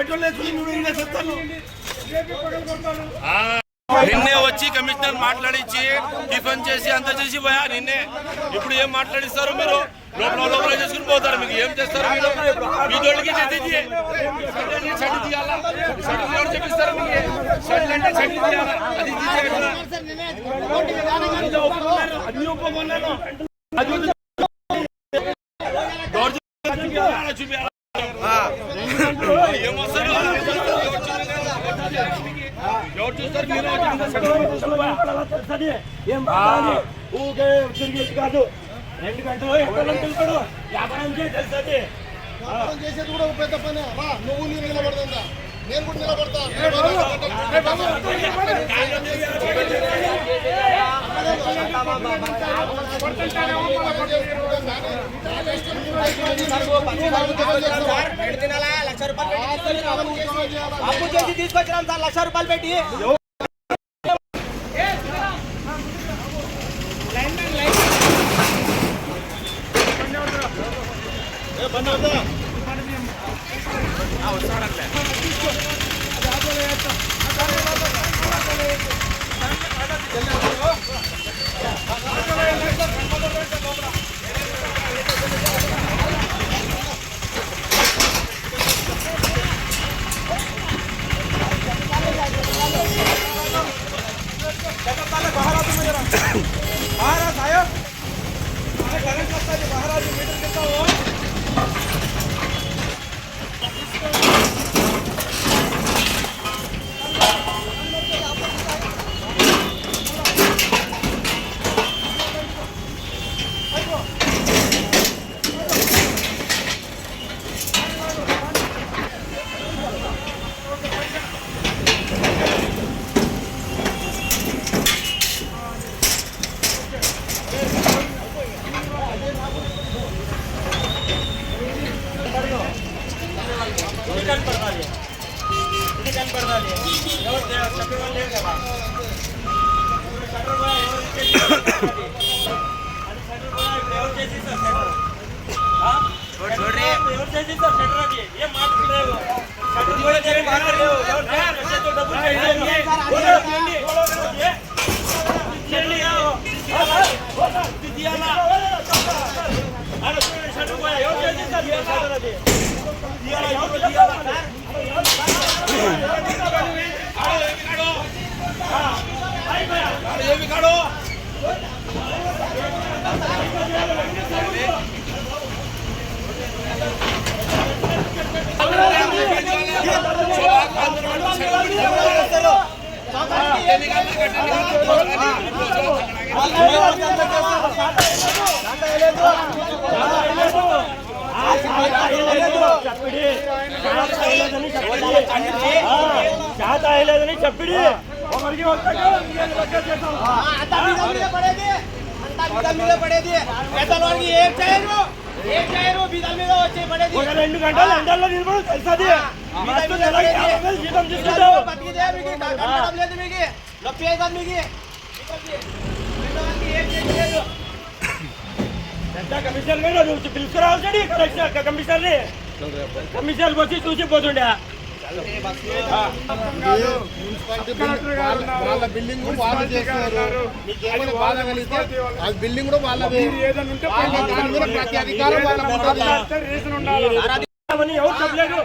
Petrol వేసుకుని నిన్నే వచ్చి కమిషనర్ మాట్లాడించి టిఫిన్ చేసి అంత చేసి పోయా నిన్నే. ఇప్పుడు ఏం మాట్లాడిస్తారు మీరు? లోపల చేసుకుని పోతారు. మీకు ఏం చేస్తారు? మీ దోళ్ళకి చెప్పిస్తారు. ఏమొస్తారు? ఎవరు చూస్తారు? ఊకే తిరిగి కాదు 2 గంటలు ఎక్కడ తెలుస్తాడు వ్యాపారం చేసేది కూడా పెద్ద పని. నువ్వు నేను నిలబడుతుందా? నేను కూడా నిలబడతా. అప్పు చేసి తీసుకొచ్చినాం సార్, ₹1,00,000 పెట్టి. महाराज आयो करंट लगता है महाराज मीटर कितना हो చెప్పిడి పడేది పెద్దవాడికి ఏం చేయరు, ఏం చేయరు. బీదల మీద వచ్చి పడేది 2 గంటలు ఎండల్లో నిలబడి తెలుసది జీతం తీసుకుంటావు. బతికితే మీకు కట్టడం లేదు, మీకు నొప్పి అవుతుంది. మీకు ఏం చేయలేదు. పెద్ద కమిషనర్ మీద నువ్వు పిలుచుకురావాల్సి కమిషనర్ని కమిషనర్కి వచ్చి చూసిపోతుండే. వాళ్ళ బిల్డింగ్ వాళ్ళు చేస్తున్నారు. మీకేమైనా బాధ కలిగితే ఆ బిల్డింగ్ కూడా వాళ్ళది. ప్రతి అధికారం వాళ్ళకు ఎవరు చెప్పలేదు.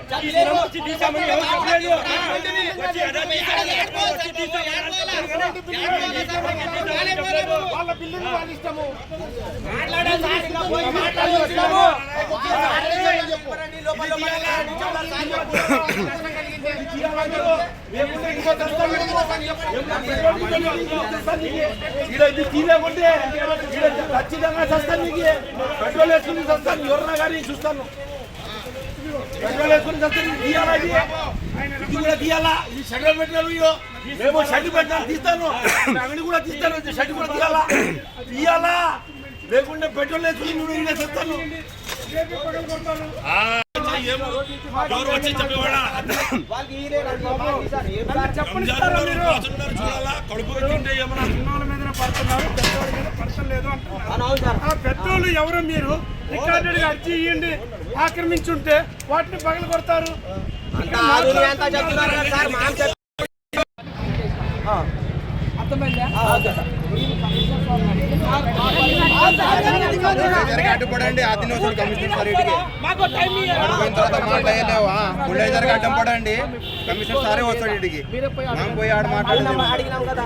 వాళ్ళ బిల్డింగ్ వాళ్ళ ఇష్టము. ఖచ్చితంగా వస్తాను. నీకు పెట్రోల్ వేసుకుని వస్తాను. ఎవరన్నా కానీ చూస్తాను. పెట్రోల్ వేసుకుని వస్తాను. తీయాలా ఇది కూడా తీయాలా? ఈ షెడ్ పెట్టినారు. మేము షెడ్ పెట్టినా తీస్తాను. అంగడి కూడా తీస్తాను. షెడ్ కూడా తీయాలా లేకుంటే పెట్రోల్ వేసుకుని నువ్వు వస్తాను. ఎవరు వచ్చి చెప్పేవాళ్ళ చూడాలా? కడుపు తింటే ఏమన్నా మీద పడుతున్నారు, పెట్రోల్ మీద పడతలేదు అంటున్నారు. ఆ పెట్రోల్ ఎవరు మీరు రికార్డెడ్గా అర్జీ ఇవ్వండి. ఆక్రమించుంటే వాటిని పగలు కొడతారు. అంతా ఆధునిక అంతా చెప్తున్నారు కదా సార్ మనం అడ్డుపడండి ఆదివాసులు కమిషనర్ సార్ తర్వాత మాట్లాడలేవు బుల్డేజర్ అడ్డం పడండి కమిషనర్ సారే వస్తాడు ఇంటికి మనం పోయి ఆడ మాట్లాడలేము అడిగినాం కదా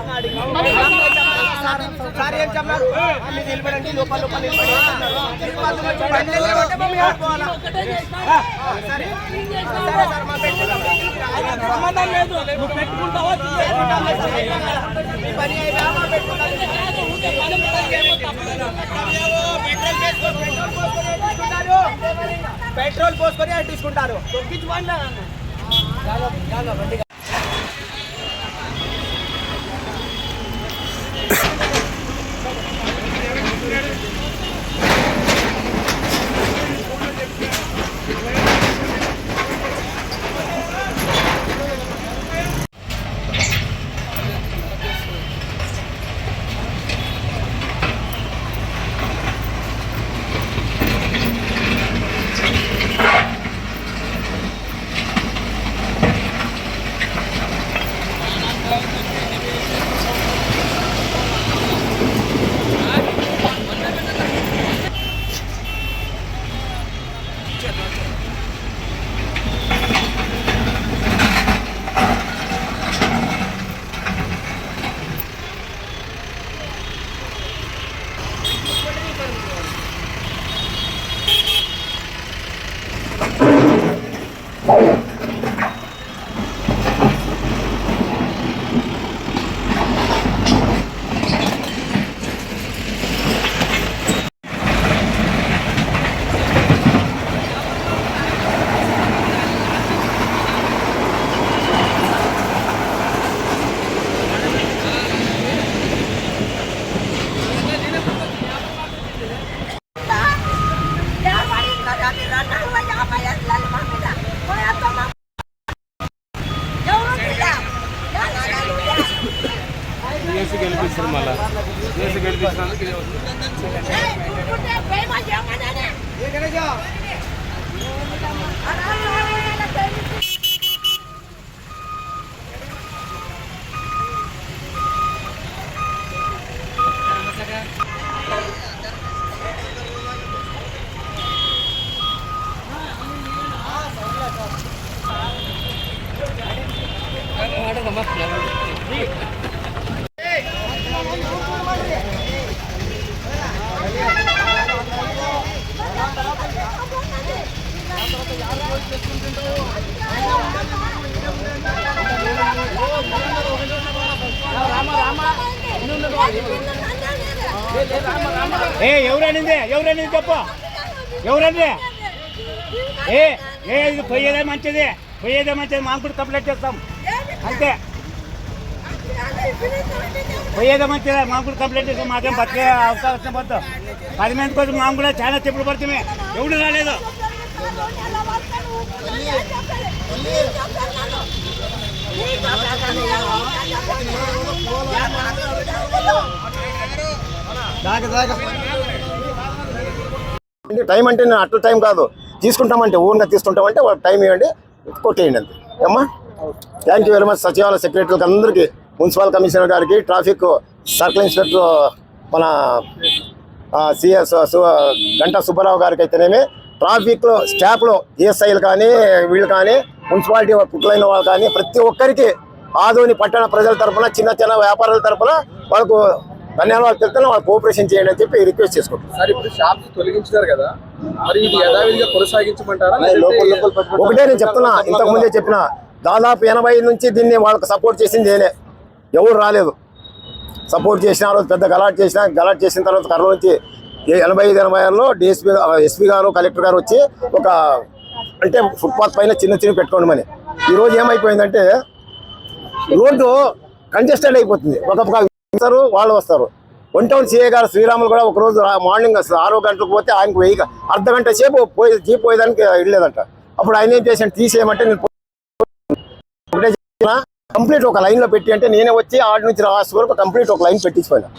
సార్ ఏం చెప్పారు మీరు నిలబడండి లోపల లోపల సంబంధం లేదు నువ్వు పెట్టుకుంటావా పెట్రోల్ పోసుకొని తీసుకుంటారు ఎవరని చెప్పు ఎవరండి ఇది పోయేదే మంచిది మాకు కూడా కంప్లైంట్ చేస్తాం అంతే పోయేదే మంచిదే మాకు కూడా కంప్లైంట్ చేస్తాం మాకేం బతికే అవకాశం పడదు 10 మంది కోసం మాకు కూడా చాలా చెప్పులు పడుతుంది ఎవడు రాలేదు టైం అంటే నేను అట్లా టైం కాదు తీసుకుంటామంటే ఊరిగా తీసుకుంటామంటే వాళ్ళకి టైం ఇవ్వండి కొట్టేయండి అంతే అమ్మా థ్యాంక్ యూ వెరీ మచ్ సచివాలయ సెక్రటరీలకు అందరికీ మున్సిపల్ కమిషనర్ గారికి ట్రాఫిక్ సర్కిల్ ఇన్స్పెక్టర్ మన సిఎస్ గంటా సుబ్బారావు గారికి అయితేనేమి ట్రాఫిక్లో స్టాఫ్లో ఈఎస్ఐలు కానీ వీళ్ళు కానీ మున్సిపాలిటీ పుట్లైన వాళ్ళు కానీ ప్రతి ఒక్కరికి ఆదోని పట్టణ ప్రజల తరఫున చిన్న వ్యాపారాల తరఫున వాళ్ళకు ధన్యవాదాలు తెలుపుతున్నా వాళ్ళు కోఆపరేషన్ చేయండి అని చెప్పి రిక్వెస్ట్ చేసుకుంటాం సార్ ఇప్పుడు షాప్స్ తొలగించారు కదా మరి ఇది యథావిధిగా కొనసాగించమంటారా ఒకటే నేను చెప్తున్నా ఇంతకు ముందే చెప్పిన దాదాపు 80 నుంచి దీన్ని వాళ్ళకి సపోర్ట్ చేసింది నేనే ఎవరు రాలేదు సపోర్ట్ చేసిన రోజు పెద్ద గలాట్ చేసిన తర్వాత కర్నూలు నుంచి 85-86లో డిఎస్పీ ఎస్పీ గారు కలెక్టర్ గారు వచ్చి ఒక అంటే ఫుట్పాత్ పైన చిన్న పెట్టుకోండి మని ఈరోజు ఏమైపోయిందంటే రోడ్డు కంజెస్టెడ్ అయిపోతుంది వాళ్ళు వస్తారు 1 టౌన్ సిఐ గారు శ్రీరాములు కూడా ఒకరోజు మార్నింగ్ 6 గంటలకు పోతే ఆయనకు అర్ధ గంట సేపు జీప్ పోయేదానికి వెళ్ళలేదంట అప్పుడు ఆయన ఏం చేశాను తీసేయమంటే నేను కంప్లీట్ ఒక లైన్లో పెట్టి అంటే నేనే వచ్చి ఆడి నుంచి రాష్ట్ర వరకు కంప్లీట్ ఒక లైన్ పెట్టించిపోయినా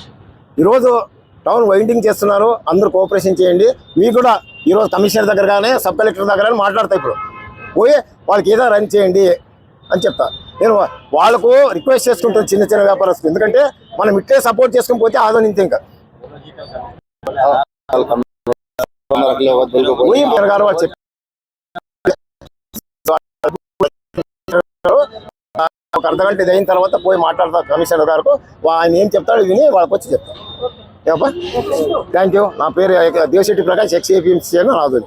ఈరోజు టౌన్ వైండింగ్ చేస్తున్నారు అందరూ కోఆపరేషన్ చేయండి మీకు కూడా ఈరోజు కమిషనర్ దగ్గర కానీ సబ్ కలెక్టర్ దగ్గర మాట్లాడతాయి ఇప్పుడు పోయి వాళ్ళకి ఏదో రన్ చేయండి అని చెప్తా. నేను వాళ్ళకు రిక్వెస్ట్ చేసుకుంటాను చిన్న చిన్న వ్యాపారస్తులు, ఎందుకంటే మనం ఇట్లే సపోర్ట్ చేసుకుని పోతే ఆదో నింతే ఇంకా గారు వాళ్ళు చెప్పి ఒక అర్ధగంట ఇది అయిన తర్వాత పోయి మాట్లాడతా కమిషనర్ గారు, ఆయన ఏం చెప్తాడు విని వాళ్ళకి వచ్చి చెప్తాను. ఏమప్పా, థ్యాంక్ యూ. నా పేరు దేవశెట్టి ప్రకాష్, ఎక్స్ఏపీఎంసీ అని రాదు.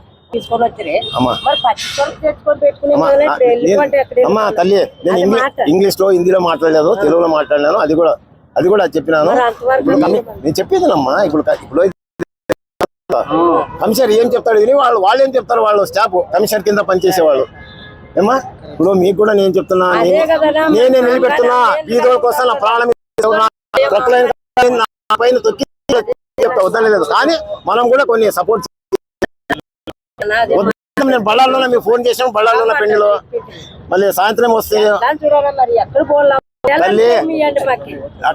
అమ్మా తల్లి, నేను ఇంగ్లీష్ లో హిందీలో మాట్లాడలేదు, తెలుగులో మాట్లాడినాను. అది కూడా చెప్పినాను. నేను చెప్పేదినమ్మా. ఇప్పుడు కమిషనర్ ఏం చెప్తాడు విని వాళ్ళు ఏం చెప్తారు, వాళ్ళు స్టాఫ్ కమిషనర్ కింద పనిచేసేవాళ్ళు. ఏమా ఇప్పుడు మీకు కూడా నేను చెప్తున్నా, నేనే నిలబెడుతున్నా వీధుల కోసం. నా ప్రాణం పైన తొక్కి చెప్తా, వద్దలేదు. కానీ మనం కూడా కొన్ని సపోర్ట్. నేను బళ్ళాల్లో మీకు ఫోన్ చేసాను, బళ్ళాల్లో పెళ్లిలో మళ్ళీ సాయంత్రం వస్తే తల్లి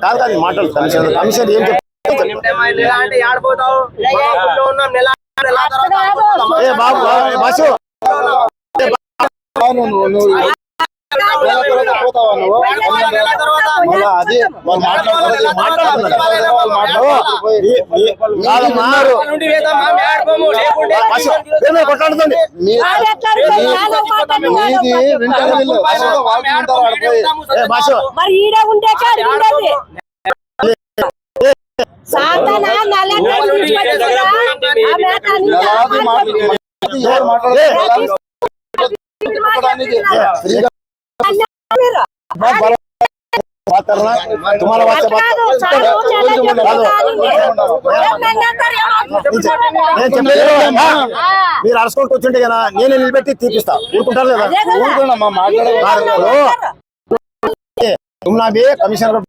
కాదు మాట్లాడు. కమిషనర్ ఏం బాబు బాసు కొట్లాడుతుంది. तुम्हारा మీరు అరుచుకుంటూ కూర్చుంటే కదా నేనే నిలబెట్టి తీపిస్తా. ఊరుకుంటారు లేదా? కమిషనర్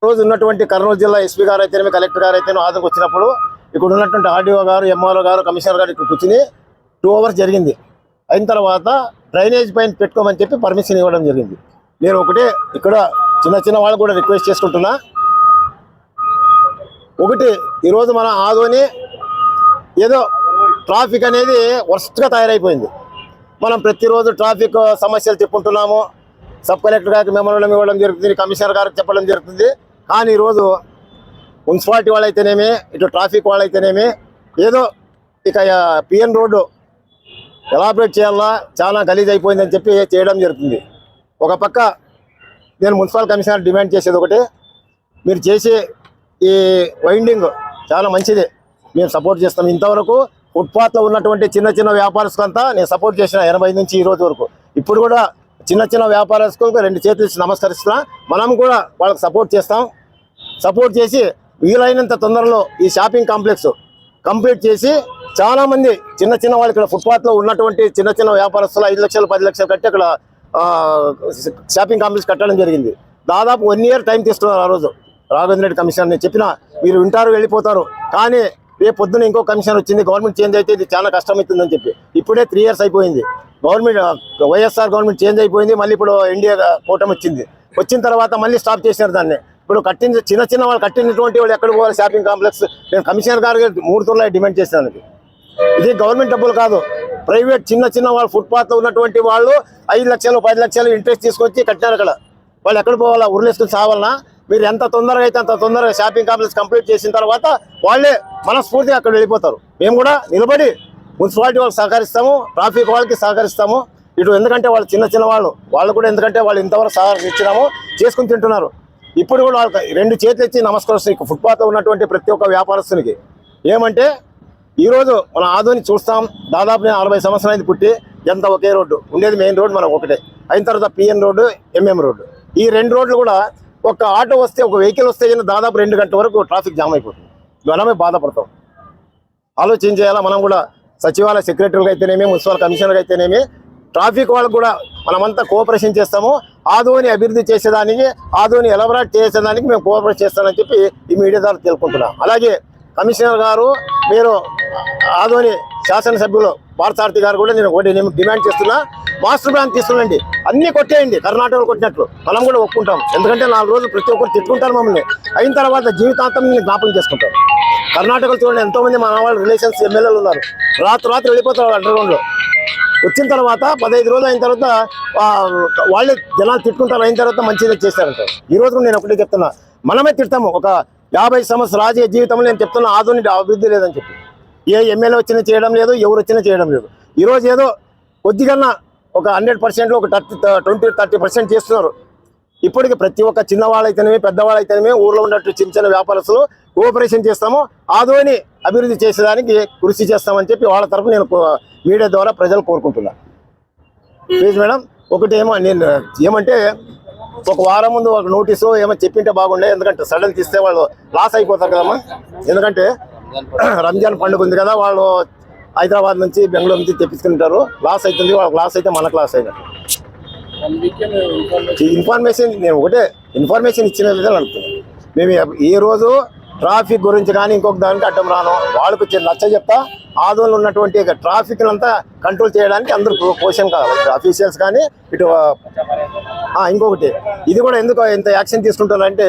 రోజు ఉన్నటువంటి కర్నూలు జిల్లా ఎస్పీ గారు అయితేనే, కలెక్టర్ గారు అయితేనే ఆదరికి వచ్చినప్పుడు ఇక్కడ ఉన్నటువంటి ఆర్డీఓ గారు, ఎంఆర్ఓ గారు, కమిషనర్ గారు ఇక్కడ కూర్చుని 2 hours జరిగింది. అయిన తర్వాత డ్రైనేజ్ పైన పెట్టుకోమని చెప్పి పర్మిషన్ ఇవ్వడం జరిగింది. నేను ఒకటే ఇక్కడ చిన్న వాళ్ళు కూడా రిక్వెస్ట్ చేసుకుంటున్నా. ఒకటి, ఈరోజు మన ఆదోని ఏదో ట్రాఫిక్ అనేది వర్స్ట్గా తయారైపోయింది. మనం ప్రతిరోజు ట్రాఫిక్ సమస్యలు చెప్పుకుంటున్నాము. సబ్ కలెక్టర్ గారికి మెమోరాండం ఇవ్వడం జరుగుతుంది, కమిషనర్ గారికి చెప్పడం జరుగుతుంది. కానీ ఈరోజు మున్సిపాలిటీ వాళ్ళైతేనేమి, ఇటు ట్రాఫిక్ వాళ్ళైతేనేమి ఏదో ఇక పిఎన్ రోడ్డు ఎలాబరేట్ చేయాలా, చాలా గలీజ్ అయిపోయిందని చెప్పి చేయడం జరుగుతుంది. ఒక పక్క నేను మున్సిపల్ కమిషనర్ డిమాండ్ చేసేది ఒకటి, మీరు చేసే ఈ వైండింగ్ చాలా మంచిదే, మేము సపోర్ట్ చేస్తాం. ఇంతవరకు ఫుట్పాత్లో ఉన్నటువంటి చిన్న వ్యాపారస్తులంతా నేను సపోర్ట్ చేసిన 80 నుంచి ఈ రోజు వరకు. ఇప్పుడు కూడా చిన్న వ్యాపారస్తులకు 2 చేతులు ఇచ్చి నమస్కరిస్తున్నా. మనం కూడా వాళ్ళకి సపోర్ట్ చేస్తాం. సపోర్ట్ చేసి వీలైనంత తొందరలో ఈ షాపింగ్ కాంప్లెక్స్ కంప్లీట్ చేసి చాలామంది చిన్న వాళ్ళు ఇక్కడ ఫుట్పాత్లో ఉన్నటువంటి చిన్న వ్యాపారస్తులు 5 లక్షలు 10 లక్షలు కట్టి అక్కడ షాపింగ్ కాంప్లెక్స్ కట్టడం జరిగింది. దాదాపు 1 year టైం తీసుకున్నారు. ఆ రోజు రాఘవేంద్ర రెడ్డి కమిషనర్ చెప్పిన మీరు వింటారు, వెళ్ళిపోతారు. కానీ రేపు పొద్దున ఇంకో కమిషనర్ వచ్చింది, గవర్నమెంట్ చేంజ్ అయితే ఇది చాలా కష్టం అవుతుందని చెప్పి ఇప్పుడే 3 years అయిపోయింది. గవర్నమెంట్ వైఎస్ఆర్ గవర్నమెంట్ చేంజ్ అయిపోయింది. మళ్ళీ ఇప్పుడు ఎన్డీఏ కూటమి వచ్చింది. వచ్చిన తర్వాత మళ్ళీ స్టాప్ చేశారు దాన్ని. ఇప్పుడు కట్టిన చిన్న వాళ్ళు కట్టినటువంటి వాళ్ళు ఎక్కడ పోవాలి షాపింగ్ కాంప్లెక్స్? నేను కమిషనర్ గారికి 3 తూర్లు డిమాండ్ చేశాను. ఇది గవర్నమెంట్ డబ్బులు కాదు, ప్రైవేట్ చిన్న వాళ్ళు ఫుట్పాత్లో ఉన్నటువంటి వాళ్ళు 5 లక్షలు 10 లక్షలు ఇంట్రెస్ట్ తీసుకొచ్చి కట్టారు. అక్కడ వాళ్ళు ఎక్కడ పోవాలా? ఉరులేసుకుని సావాలన్నా? మీరు ఎంత తొందరగా అయితే అంత తొందరగా షాపింగ్ కాంప్లెక్స్ కంప్లీట్ చేసిన తర్వాత వాళ్ళే మనస్ఫూర్తిగా అక్కడ వెళ్ళిపోతారు. మేము కూడా నిలబడి మున్సిపాలిటీ వాళ్ళకి సహకరిస్తాము, ట్రాఫిక్ వాళ్ళకి సహకరిస్తాము. ఇటు ఎందుకంటే వాళ్ళు చిన్న వాళ్ళు కూడా ఎందుకంటే వాళ్ళు ఇంతవరకు సహకరించినాము, చేసుకుని తింటున్నారు. ఇప్పుడు కూడా వాళ్ళకి 2 చేతులు ఇచ్చి నమస్కరిస్తాయి ఫుట్పాత్లో ఉన్నటువంటి ప్రతి ఒక్క వ్యాపారస్తునికి. ఏమంటే ఈరోజు మన ఆదోని చూస్తాం, దాదాపు నేను 40 సంవత్సరాలు పుట్టి ఎంత ఒకే రోడ్డు ఉండేది, మెయిన్ రోడ్డు మనకు ఒకటే. అయిన తర్వాత పిఎన్ రోడ్డు, ఎంఎం రోడ్డు. ఈ 2 రోడ్లు కూడా ఒక ఆటో వస్తే, ఒక వెహికల్ వస్తే దాదాపు 2 గంటల వరకు ట్రాఫిక్ జామ్ అయిపోతుంది. మనమే బాధపడతాం. ఆలోచన చేయాలా. మనం కూడా సచివాలయ సెక్రటరీగా అయితేనేమి, మున్సిపల్ కమిషనర్గా అయితేనేమి, ట్రాఫిక్ వాళ్ళకు కూడా మనమంతా కోఆపరేషన్ చేస్తాము. ఆదోని అభివృద్ధి చేసేదానికి, ఆదోని ఎలబరేట్ చేసేదానికి మేము కోఆపరేట్ చేస్తామని చెప్పి ఈ మీడియా ద్వారా తెలుపుకుంటున్నాం. అలాగే కమిషనర్ గారు, మీరు ఆదోని శాసనసభ్యులు పార్థసారథి గారు కూడా నేను ఒకటి డిమాండ్ చేస్తున్నా, మాస్టర్ ప్లాన్ తీసుకురండి, అన్ని కొట్టేయండి, కర్ణాటకలో కొట్టినట్లు మనం కూడా ఒప్పుకుంటాం. ఎందుకంటే 4 రోజులు ప్రతి ఒక్కరు తిట్టుకుంటారు మమ్మల్ని, అయిన తర్వాత జీవితాంతం నేను జ్ఞాపకం చేసుకుంటారు. కర్ణాటకలో చూడండి ఎంతో మంది మన వాళ్ళ రిలేషన్స్ ఎమ్మెల్యేలు ఉన్నారు, రాత్రి వెళ్ళిపోతారు అండర్గ్రౌండ్లో. వచ్చిన తర్వాత 15 రోజులు అయిన తర్వాత వాళ్ళే జనాలు తిట్టుకుంటారు, అయిన తర్వాత మంచిగా చేస్తారంటారు. ఈ రోజు కూడా నేను ఒకటే చెప్తున్నా, మనమే తిడతాము. ఒక 50 సంవత్సరాల రాజకీయ జీవితంలో నేను చెప్తున్నా ఆధునిక అభివృద్ధి లేదని చెప్పి, ఏ ఎమ్మెల్యే వచ్చినా చేయడం లేదు, ఎవరు వచ్చినా చేయడం లేదు. ఈరోజు ఏదో కొద్దిగా ఒక 100%లో ఒక 20-30% చేస్తున్నారు. ఇప్పటికి ప్రతి ఒక్క చిన్నవాళ్ళైతేనేమి పెద్దవాళ్ళైతేనేమి ఊర్లో ఉన్నట్టు చిన్న వ్యాపారస్తులు కోఆపరేషన్ చేస్తాము, ఆదోని అభివృద్ధి చేసేదానికి కృషి చేస్తామని చెప్పి వాళ్ళ తరఫు నేను మీడియా ద్వారా ప్రజలు కోరుకుంటున్నాను. ప్లీజ్ మేడం, ఒకటి నేను ఏమంటే ఒక వారం ముందు ఒక నోటీసు ఏమో చెప్పింటే బాగుండే, ఎందుకంటే సడన్ తీస్తే వాళ్ళు లాస్ అయిపోతారు కదమ్మా. ఎందుకంటే రంజాన్ పండుగ ఉంది కదా, వాళ్ళు హైదరాబాద్ నుంచి బెంగళూరు నుంచి తెప్పించుకుంటారు, లాస్ అవుతుంది వాళ్ళకి. లాస్ అయితే మనకు లాస్ అయినట్టు. ఇన్ఫర్మేషన్ నేను ఒకటే ఇన్ఫర్మేషన్ ఇచ్చిన విధంగా అనుకున్నాను. మేము ఈ రోజు ట్రాఫిక్ గురించి కానీ ఇంకొక దానికి అడ్డం రాను, వాళ్ళకు నచ్చ చెప్తా. ఆదోళనలో ఉన్నటువంటి ట్రాఫిక్ అంతా కంట్రోల్ చేయడానికి అందరూ క్వశ్చన్ కావాలి, అఫీషియల్స్ కానీ ఇటు. ఇంకొకటి ఇది కూడా ఎందుకు ఎంత యాక్షన్ తీసుకుంటారంటే,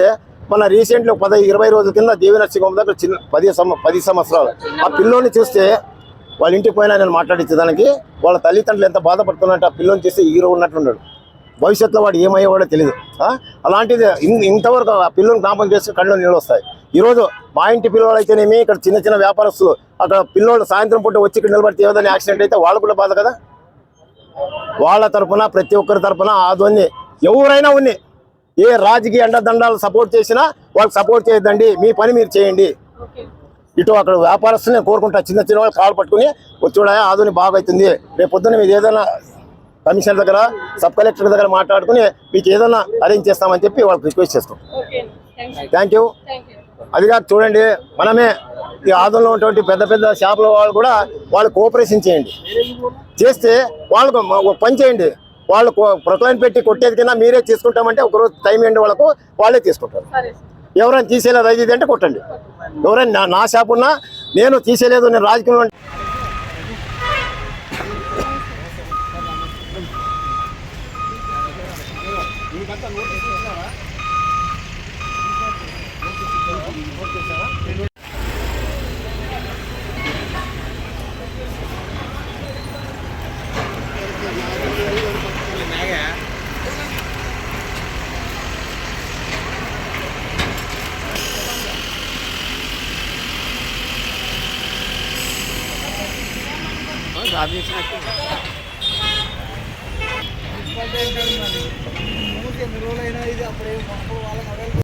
మన రీసెంట్లీ 10-20 రోజుల కింద దేవినర్సింహం దగ్గర చిన్న 10 సంవత్సరాలు ఆ పిల్లోని చూస్తే వాళ్ళ ఇంటికి పోయినా నేను మాట్లాడించేదానికి వాళ్ళ తల్లిదండ్రులు ఎంత బాధపడుతున్నట్టు. ఆ పిల్లోని చూస్తే హీరో ఉన్నట్టున్నాడు, భవిష్యత్తులో వాడు ఏమయ్యేవాడో తెలియదు. అలాంటిది ఇంతవరకు ఆ పిల్లల్ని జ్ఞాపకం చేస్తే కళ్ళు నీళ్ళు వస్తాయి. ఈరోజు మా ఇంటి పిల్లలు అయితేనేమి, ఇక్కడ చిన్న వ్యాపారస్తులు అక్కడ పిల్లోళ్ళు సాయంత్రం పూట వచ్చి ఇక్కడ నిలబడితే ఏదైనా యాక్సిడెంట్ అయితే వాళ్ళు కూడా బాధ కదా. వాళ్ళ తరఫున ప్రతి ఒక్కరి తరఫున ఆదోని ఎవరైనా ఉన్ని ఏ రాజకీయ అండదండాలు సపోర్ట్ చేసినా వాళ్ళకి సపోర్ట్ చేయొద్దండి, మీ పని మీరు చేయండి. ఇటు అక్కడ వ్యాపారస్తులు నేను కోరుకుంటా, చిన్న వాళ్ళు కాళ్ళు పట్టుకుని వచ్చి ఆదోని బాగా అవుతుంది, రేపు పొద్దున్న మీరు ఏదైనా కమిషనర్ దగ్గర సబ్ కలెక్టర్ దగ్గర మాట్లాడుకుని మీకు ఏదైనా అరేంజ్ చేస్తామని చెప్పి వాళ్ళకి రిక్వెస్ట్ చేస్తాం. Thank you. అదిగా చూడండి, మనమే ఈ ఆదోళనలో ఉన్నటువంటి పెద్ద షాపుల వాళ్ళు కూడా వాళ్ళు కోఆపరేషన్ చేయండి, చేస్తే వాళ్ళకు పని చేయండి. వాళ్ళు ప్రొక్లైన్ పెట్టి కొట్టేది కన్నా మీరే తీసుకుంటామంటే ఒకరోజు టైం ఏంటి వాళ్ళకు, వాళ్ళే తీసుకుంటారు. ఎవరైనా తీసేయలేదు అది అంటే కొట్టండి. ఎవరైనా నా షాప్ ఉన్నా నేను తీసేయలేదు, నేను రాజకీయంలో ఎన్ని రోజులైనా ఇది అప్పుడే వాళ్ళకి